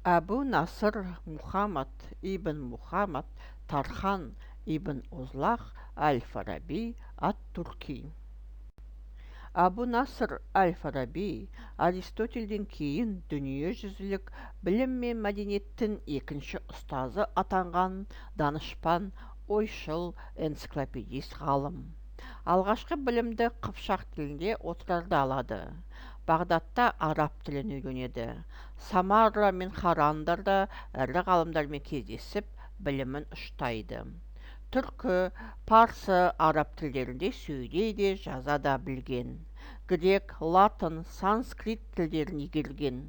Abu Nasr Muhammad ibn Muhammad Tarхан ibn Узлах Аль-Фараби ат-Турки. Абу Наср әл-Фараби Аристотельден кейін дүниежүзілік білім мен мәдениеттің екінші ұстазы атанған данышпан, ойшыл, энциклопедист ғалым. Алғашқы білімді Қыпшақ тілінде отырарда алады. Бағдатта араб тілін үйренеді. Самарра мен Харандарда ірі ғалымдармен кездесіп, білімін ұштайды. Түркі, парсы, араб тілдерінде сөйлей жаза да білген. Грек, латын, санскрит тілдерін игерген.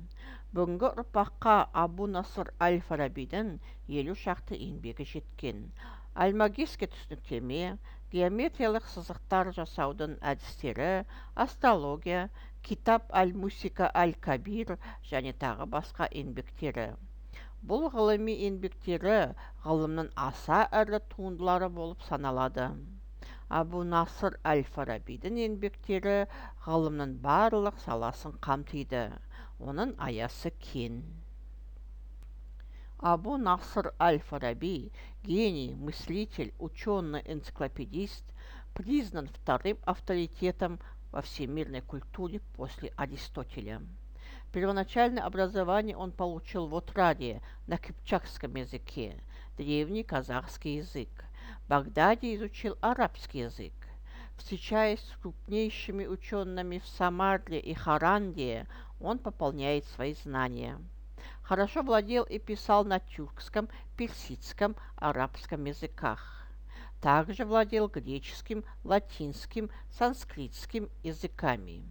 Бүгінгі ұрпаққа Абу Наср әл-Фарабидің 50 шақты еңбегі жеткен. Альмагистке түсініктеме, геометриялық сызықтар жасаудың әдістері, астрология, китап аль-Мусика аль-Кабир және тағы басқа еңбектері. Бұл ғылыми еңбектері ғылымның аса ірі туындылары болып саналады. Абу Наср әл-Фарабидің еңбектері ғылымның барлық саласын қамтиды. Оның аясы кен. Абу Наср аль-Фараби – гений, мыслитель, ученый, энциклопедист, признан вторым авторитетом во всемирной культуре после Аристотеля. Первоначальное образование он получил в Отраде на кыпчакском языке, древний казахский язык. В Багдаде изучил арабский язык. Встречаясь с крупнейшими учеными в Самаре и Харанде, он пополняет свои знания. Хорошо владел и писал на тюркском, персидском, арабском языках. Также владел греческим, латинским, санскритским языками.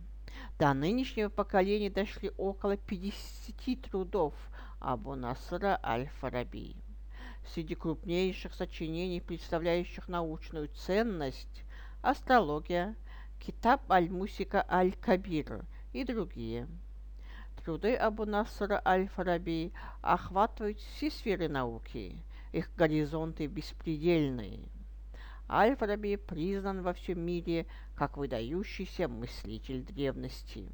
До нынешнего поколения дошли около 50 трудов Абу Насра аль-Фараби. Среди крупнейших сочинений, представляющих научную ценность, астрология, китап аль-Мусика аль-Кабир и другие. Труды Абу Насра аль-Фараби охватывают все сферы науки, их горизонты беспредельные. Аль-Фараби признан во всем мире как выдающийся мыслитель древности.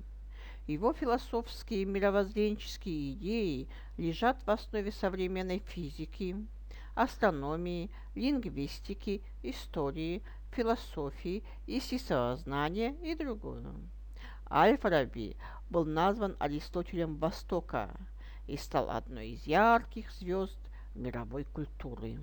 Его философские и мировоззренческие идеи лежат в основе современной физики, астрономии, лингвистики, истории, философии, естествознания и другого. Аль-Фараби был назван Аристотелем Востока и стал одной из ярких звезд мировой культуры.